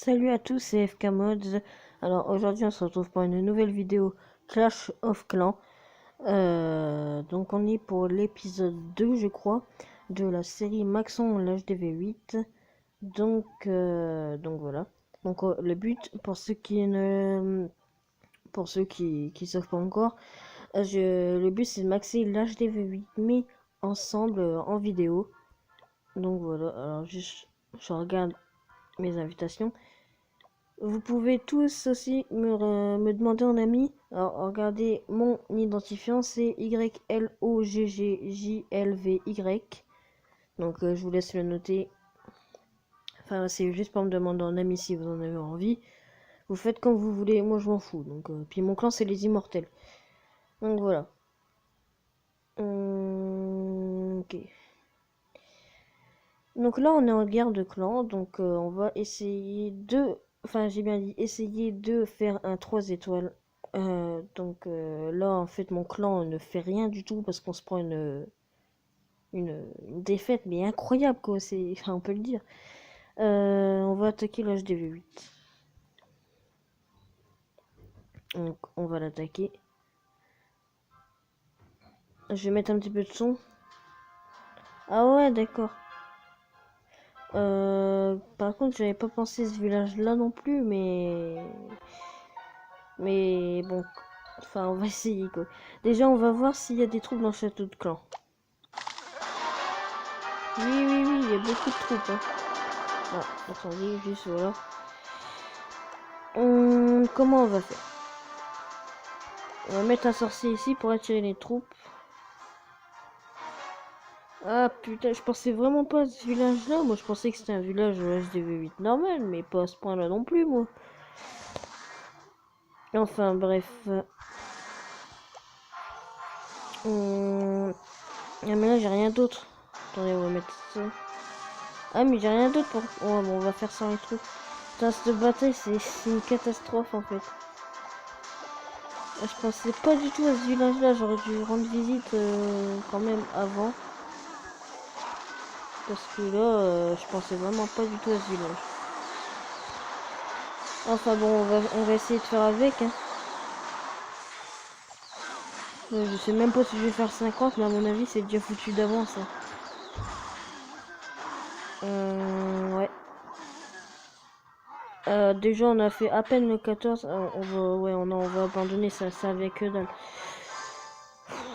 Salut à tous, c'est FK Mods. Alors aujourd'hui on se retrouve pour une nouvelle vidéo Clash of Clans. Donc on est pour l'épisode 2 je crois de la série Maxon l'HDV8. Donc voilà. Donc le but pour ceux qui savent pas encore, le but c'est de maxer l'HDV8 mais ensemble en vidéo. Donc voilà, alors je regarde mes invitations. Vous pouvez tous aussi me demander en ami. Alors, regardez mon identifiant, c'est YLOGGJLVY. Donc, je vous laisse le noter. Enfin, c'est juste pour me demander en ami si vous en avez envie. Vous faites comme vous voulez, moi je m'en fous. Donc, puis mon clan, c'est les immortels. Donc, voilà. Ok. Donc là, on est en guerre de clan. Donc, on va essayer de... Enfin, j'ai bien dit essayer de faire un 3 étoiles. Là, en fait, mon clan ne fait rien du tout parce qu'on se prend une défaite, mais incroyable, quoi. Enfin, on peut le dire. On va attaquer l'HDV8. Donc, on va l'attaquer. Je vais mettre un petit peu de son. Ah ouais, d'accord. Par contre, j'avais pas pensé ce village-là non plus, mais bon, enfin, on va essayer, quoi. Déjà, on va voir s'il y a des troupes dans le château de clan. Oui, oui, oui, il y a beaucoup de troupes, hein. Ah, attendez, juste voilà. Comment on va faire? On va mettre un sorcier ici pour attirer les troupes. Ah putain, je pensais vraiment pas à ce village-là. Moi, je pensais que c'était un village HDV8 normal, mais pas à ce point-là non plus, moi. Enfin, bref. Ah, mais là, j'ai rien d'autre. Attendez, on va mettre ça. Ah, mais j'ai rien d'autre pour... Oh, bon, on va faire sans les trucs. Putain, cette bataille, c'est une catastrophe, en fait. Je pensais pas du tout à ce village-là. J'aurais dû rendre visite quand même avant. Parce que là, je pensais vraiment pas du tout à ce village. Enfin bon, on va essayer de faire avec. Hein. Je sais même pas si je vais faire 50, mais à mon avis, c'est déjà foutu d'avance. Hein. Ouais. Déjà, on a fait à peine le 14. On va abandonner ça, ça avec que dalle.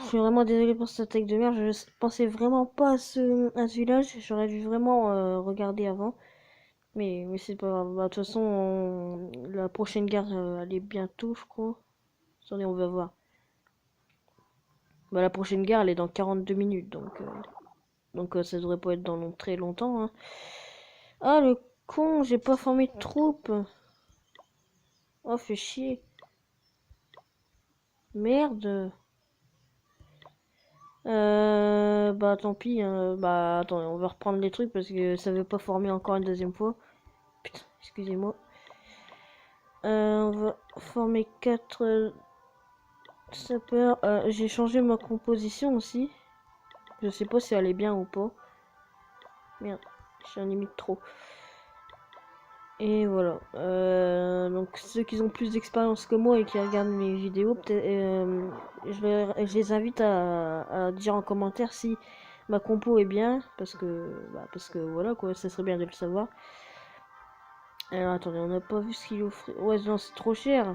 Je suis vraiment désolé pour cette attaque de merde. Je pensais vraiment pas à ce village. J'aurais dû vraiment regarder avant. Mais c'est pas grave. Bah, de toute façon, la prochaine guerre, elle est bientôt, je crois. Attendez, on va voir. Bah, la prochaine guerre, elle est dans 42 minutes. Donc ça devrait pas être dans très longtemps. Hein. Ah, le con, j'ai pas formé de troupes. Oh, fait chier. Merde. Bah tant pis. Hein. Bah attendez, on va reprendre les trucs parce que ça veut pas former encore une deuxième fois. Putain, excusez-moi. On va former 4 sapeurs. J'ai changé ma composition aussi. Je sais pas si elle est bien ou pas. Merde, j'ai un limite trop. Et voilà. Donc ceux qui ont plus d'expérience que moi et qui regardent mes vidéos, peut-être, je les invite à dire en commentaire si ma compo est bien, parce que voilà quoi, ça serait bien de le savoir. Alors attendez, on n'a pas vu ce qu'il offre. Ouais, non, c'est trop cher.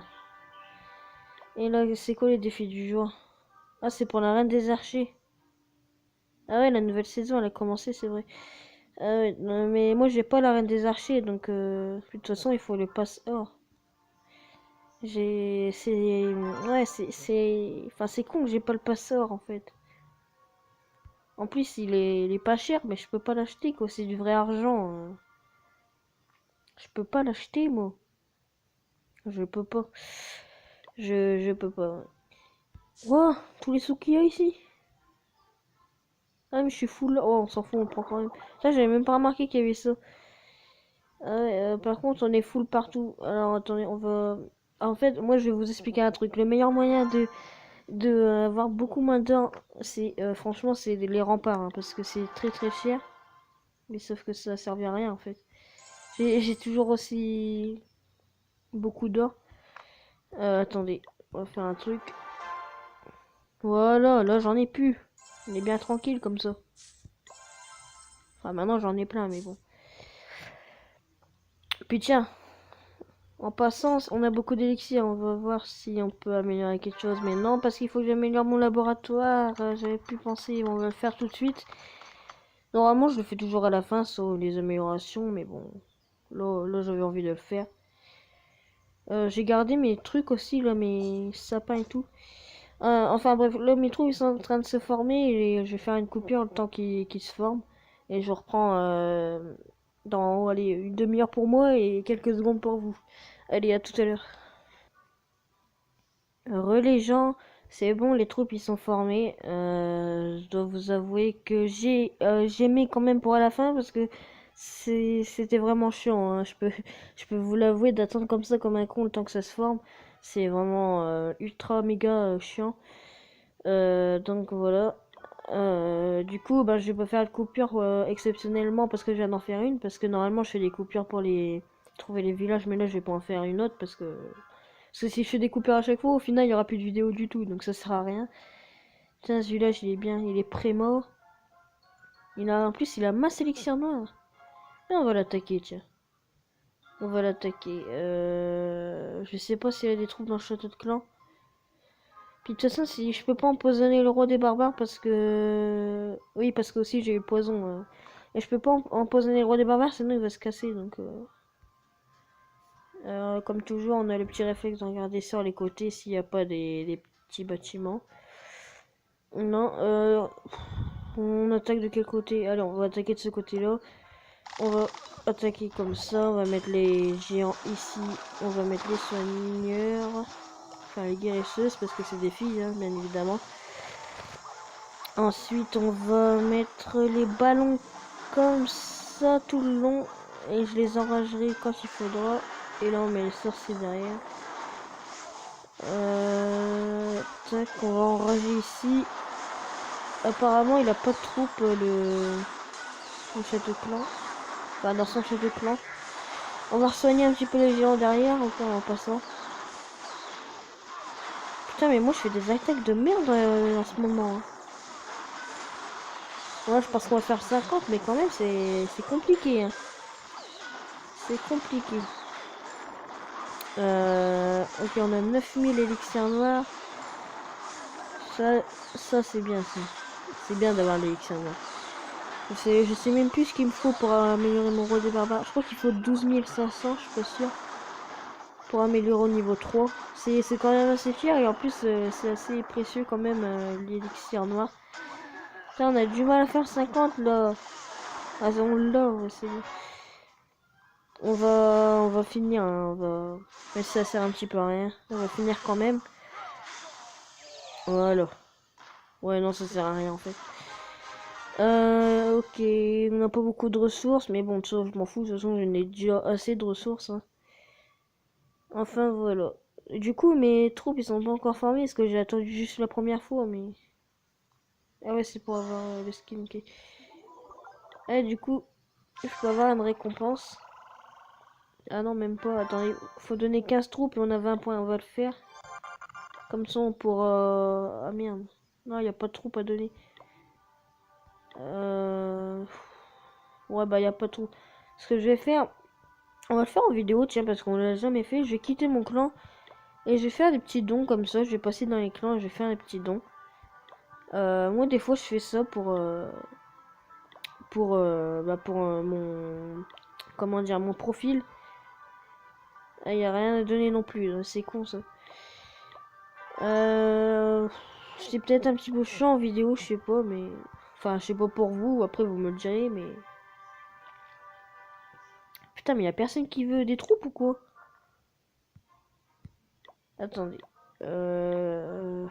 Et là, c'est quoi les défis du jour? Ah, c'est pour la Reine des Archers. Ah ouais, la nouvelle saison, elle a commencé, c'est vrai. Ah ouais, non, mais moi, j'ai pas la Reine des Archers, donc de toute façon, il faut le pass or. Ouais, enfin, c'est con que j'ai pas le passeur en fait. En plus, il est pas cher, mais je peux pas l'acheter quoi. C'est du vrai argent. Je peux pas l'acheter moi. Je peux pas. Je peux pas. Wow, tous les sous qu'il y a ici. Ah, mais je suis full. Oh, on s'en fout, on le prend quand même. Ça, j'avais même pas remarqué qu'il y avait ça. Ah ouais, par contre, on est full partout. Alors, attendez, on va. En fait, moi, je vais vous expliquer un truc. Le meilleur moyen de avoir beaucoup moins d'or, c'est franchement les remparts hein, parce que c'est très très cher, mais sauf que ça servir à rien en fait. J'ai toujours aussi beaucoup d'or. Attendez, on va faire un truc. Voilà, là j'en ai plus. On est bien tranquille comme ça. Enfin maintenant j'en ai plein mais bon. Puis tiens, en passant, on a beaucoup d'élixirs. On va voir si on peut améliorer quelque chose. Mais non, parce qu'il faut que j'améliore mon laboratoire. J'avais plus pensé. On va le faire tout de suite. Normalement, je le fais toujours à la fin, sauf les améliorations. Mais bon, là j'avais envie de le faire. J'ai gardé mes trucs aussi, là, mes sapins et tout. Enfin bref, là mes trous ils sont en train de se former et je vais faire une coupure le temps qu'ils se forment. Et je reprends dans allez, une demi-heure pour moi et quelques secondes pour vous. Allez, à tout à l'heure. Les gens, c'est bon, les troupes ils sont formés. Je dois vous avouer que j'ai mis quand même pour à la fin parce que c'était vraiment chiant. Hein. Je peux vous l'avouer d'attendre comme ça comme un con le temps que ça se forme. C'est vraiment ultra méga chiant. Donc voilà. Du coup, bah, je vais pas faire de coupure exceptionnellement parce que je viens d'en faire une. Parce que normalement, je fais des coupures pour les trouver les villages, mais là, je vais pas en faire une autre parce que si je fais des coupures à chaque fois, au final, il y aura plus de vidéo du tout, donc ça sert à rien. Tiens, ce village, il est bien, il est pré-mort. En plus, il a masse élixir noir. Et on va l'attaquer, tiens. On va l'attaquer. Je sais pas s'il y a des troupes dans le château de clan. Puis de toute façon, si je peux pas empoisonner le roi des barbares parce que... Oui, parce que aussi j'ai eu le poison. Et je peux pas empoisonner le roi des barbares, sinon il va se casser. Donc, comme toujours, on a le petit réflexe de regarder sur les côtés s'il n'y a pas des petits bâtiments. Non, on attaque de quel côté? Allez, on va attaquer de ce côté-là. On va attaquer comme ça. On va mettre les géants ici. On va mettre les soigneurs. Enfin, les guérisseuses parce que c'est des filles, hein, bien évidemment. Ensuite, on va mettre les ballons comme ça tout le long. Et je les enragerai quand il faudra. Et là, on met les sorciers derrière. Tac, on va enrager ici. Apparemment, il a pas de troupe, le château clan. Enfin, dans son château clan. On va soigner un petit peu les géants derrière, encore en passant. Putain, mais moi, je fais des attaques de merde en ce moment. Hein. Ouais, je pense qu'on va faire 50, mais quand même, c'est compliqué. Hein. C'est compliqué. Ok, on a 9000 élixirs noirs. Ça c'est bien ça. C'est bien d'avoir l'élixir noir. Je sais même plus ce qu'il me faut pour améliorer mon roi des barbares. Je crois qu'il faut 12 500, je suis pas sûr. Pour améliorer au niveau 3. C'est quand même assez fier et en plus c'est assez précieux quand même l'élixir noir. Là, on a du mal à faire 50 là. Ah, on l'a, ouais, c'est bon. On va finir, hein, mais ça sert un petit peu à rien. On va finir quand même. Voilà. Ouais, non, ça sert à rien en fait. Ok, on n'a pas beaucoup de ressources, mais bon, ça, je m'en fous, de toute façon, j'en ai déjà assez de ressources. Hein. Enfin, voilà. Du coup, mes troupes, ils sont pas encore formés, parce que j'ai attendu juste la première fois, mais... Ah ouais, c'est pour avoir le skin, ok. Eh, du coup, je peux avoir une récompense. Ah non, même pas, attendez, faut donner 15 troupes et on a 20 points, on va le faire. Comme ça, on pourra... Ah merde, non, il n'y a pas de troupes à donner. Ouais, bah, il n'y a pas de troupes. Ce que je vais faire... On va le faire en vidéo, tiens, parce qu'on l'a jamais fait. Je vais quitter mon clan et je vais faire des petits dons comme ça. Je vais passer dans les clans et je vais faire des petits dons. Moi, des fois, je fais ça pour mon, comment dire, mon profil. Il n'y a rien à donner non plus. C'est con ça. C'est peut-être un petit peu chiant en vidéo, je sais pas, mais enfin, je sais pas pour vous. Après, vous me le direz, mais putain, mais y a personne qui veut des troupes ou quoi? Attendez. Je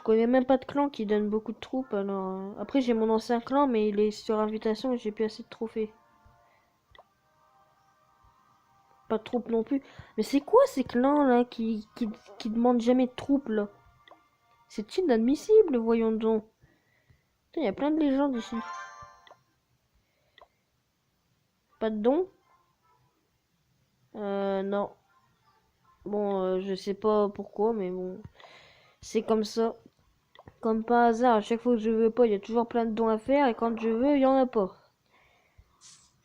connais même pas de clan qui donne beaucoup de troupes, alors... Après, j'ai mon ancien clan, mais il est sur invitation et j'ai plus assez de trophées. Pas de troupes non plus. Mais c'est quoi ces clans, là, qui demandent jamais de troupes, là? C'est inadmissible, voyons donc. Il y a plein de légendes ici. Pas de don? Non. Bon, je sais pas pourquoi, mais bon. C'est comme ça. Comme par hasard, à chaque fois que je veux pas, il y a toujours plein de dons à faire, et quand je veux, il y en a pas.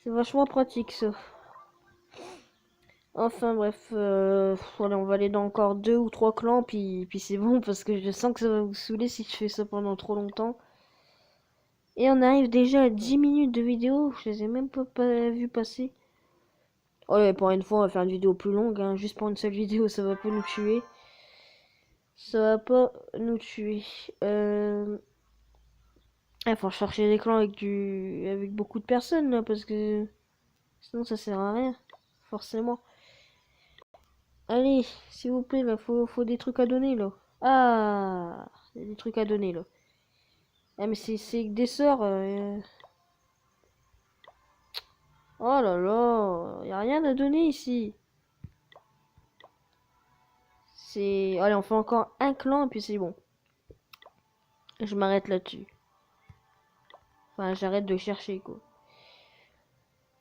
C'est vachement pratique, ça. Enfin bref, voilà, on va aller dans encore 2 ou 3 clans, puis c'est bon, parce que je sens que ça va vous saouler si je fais ça pendant trop longtemps. Et on arrive déjà à 10 minutes de vidéo, je les ai même pas vu passer. Oh ouais, pour une fois, on va faire une vidéo plus longue, hein. Juste pour une seule vidéo, ça va pas nous tuer. Ça va pas nous tuer. Il faut chercher des clans avec beaucoup de personnes, là, parce que sinon ça sert à rien, forcément. Allez, s'il vous plaît, là, faut des trucs à donner, là. Ah, il y a des trucs à donner, là. Ah, mais c'est des sorts. Oh là là, y a rien à donner ici. Allez, on fait encore un clan, et puis c'est bon. Je m'arrête là-dessus. Enfin, j'arrête de chercher, quoi.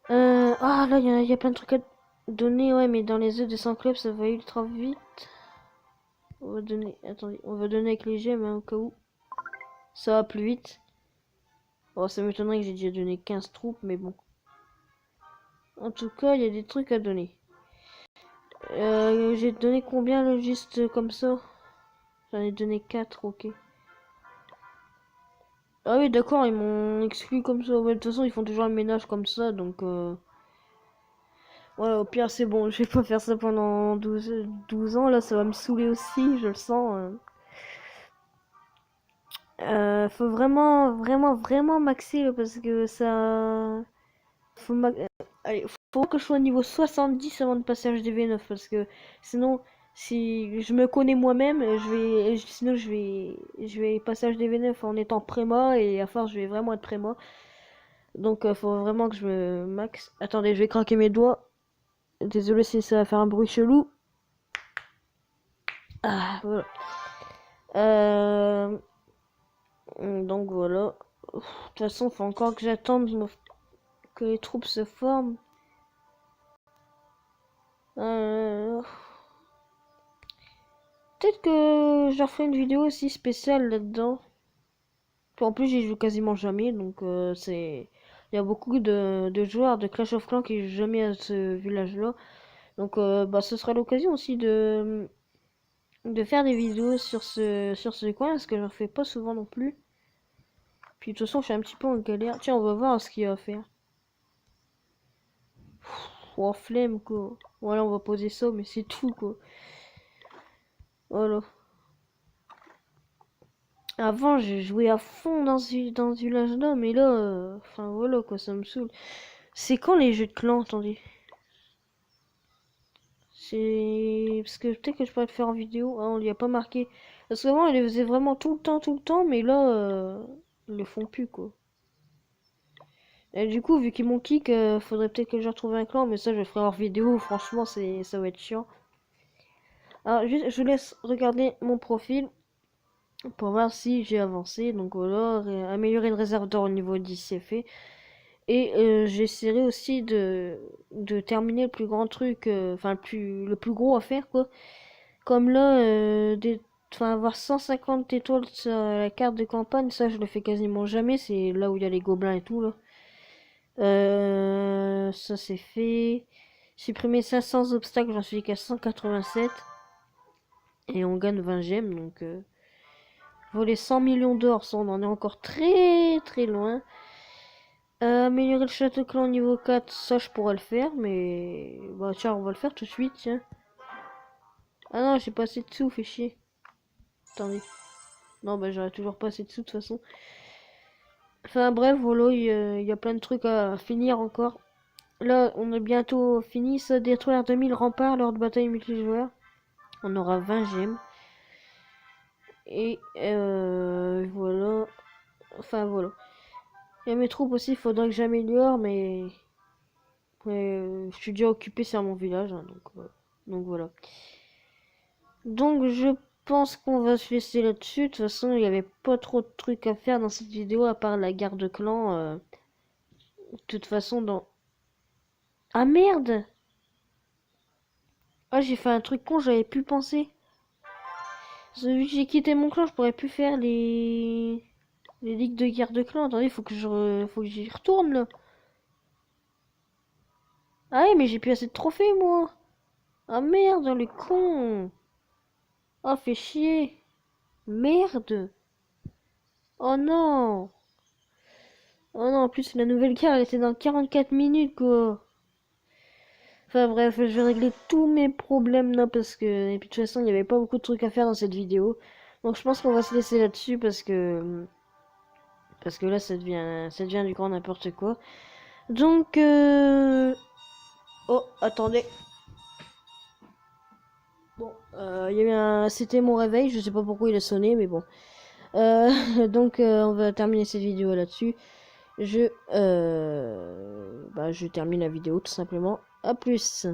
Ah, là, y a plein de trucs à donner, ouais, mais dans les œufs de 100 clubs, ça va ultra vite. On va donner, attendez, on va donner avec les gemmes, hein, au cas où. Ça va plus vite. Oh, ça m'étonnerait que j'ai déjà donné 15 troupes, mais bon. En tout cas, il y a des trucs à donner. J'ai donné combien, là, juste comme ça? J'en ai donné 4, ok. Ah oui, d'accord, ils m'ont exclu comme ça. Ouais, de toute façon, ils font toujours le ménage comme ça, donc... Ouais, au pire, c'est bon. Je vais pas faire ça pendant 12 ans, là, ça va me saouler aussi, je le sens. Faut vraiment maxer, là, parce que ça... Allez, faut que je sois niveau 70 avant de passer HDV9, parce que sinon, si je me connais moi-même, sinon je vais passer HDV9 en étant préma, et à force, je vais vraiment être préma. Donc, faut vraiment que je me max. Attendez, je vais craquer mes doigts. Désolé si ça va faire un bruit chelou. Ah, voilà. Euh... Donc voilà. De toute façon, faut encore que j'attende que les troupes se forment. Euh... Peut-être que je referai une vidéo aussi spéciale là-dedans. En plus, j'y joue quasiment jamais, donc c'est... Il y a beaucoup de joueurs de Clash of Clans qui jouent jamais à ce village-là. Donc bah, ce sera l'occasion aussi de faire des vidéos sur ce coin, parce que je ne fais pas souvent non plus. Puis de toute façon, je suis un petit peu en galère. Tiens, on va voir ce qu'il y a à faire. Oh, flemme, quoi. Voilà, on va poser ça, mais c'est tout, quoi. Voilà. Avant, j'ai joué à fond dans ce village-là, mais là, enfin voilà, quoi, ça me saoule. C'est quand les jeux de clans, attendez. C'est... Parce que peut-être que je pourrais le faire en vidéo. Ah, on lui a pas marqué. Parce qu'avant, ils les faisaient vraiment tout le temps, mais là, ils le font plus, quoi. Et du coup, vu qu'ils m'ont kick, faudrait peut-être que je retrouve un clan, mais ça, je le ferai hors vidéo. Franchement, ça va être chiant. Alors, juste, je vous laisse regarder mon profil pour voir si j'ai avancé. Donc voilà, améliorer une réserve d'or au niveau 10, c'est fait. Et j'essaierai aussi de terminer le plus grand truc, enfin le plus gros à faire, quoi. Comme là, enfin, avoir 150 étoiles sur la carte de campagne, ça je le fais quasiment jamais. C'est là où il y a les gobelins et tout, là. Ça c'est fait. Supprimer 500 obstacles, j'en suis qu'à 187. Et on gagne 20 gemmes, donc... voler 100 millions d'or, ça on en est encore très loin. Améliorer le château clan niveau 4, ça je pourrais le faire, mais... Bah tiens, on va le faire tout de suite, tiens. Ah non, j'ai pas assez de sous, fait chier. Attendez. Non, bah j'aurais toujours pas assez de sous de toute façon. Enfin bref, voilà, il y a plein de trucs à finir encore. Là, on a bientôt fini, ça, détruire 2000 remparts lors de bataille multijoueur. On aura 20 gemmes. Et voilà. Enfin voilà. Il y a mes troupes aussi, il faudrait que j'améliore, mais... je suis déjà occupé sur mon village, hein, donc voilà. Donc je pense qu'on va se laisser là-dessus. De toute façon, il n'y avait pas trop de trucs à faire dans cette vidéo à part la guerre de clan. De toute façon, Ah merde! Ah, j'ai fait un truc con, j'avais pu penser. Vu que j'ai quitté mon clan, je pourrais plus faire les ligues de guerre de clan. Attendez, faut que j'y retourne là. Ah ouais, mais j'ai plus assez de trophées moi. Ah merde, le con. Oh, fait chier. Merde. Oh non. Oh non, en plus la nouvelle guerre elle était dans 44 minutes quoi. Enfin bref, je vais régler tous mes problèmes là parce que... Et puis de toute façon, il n'y avait pas beaucoup de trucs à faire dans cette vidéo. Donc je pense qu'on va se laisser là-dessus parce que... Parce que là, ça devient du grand n'importe quoi. Donc... Oh, attendez. Bon, il y a eu un... C'était mon réveil, je sais pas pourquoi il a sonné, mais bon. Donc, on va terminer cette vidéo là-dessus. Je termine la vidéo tout simplement. À plus.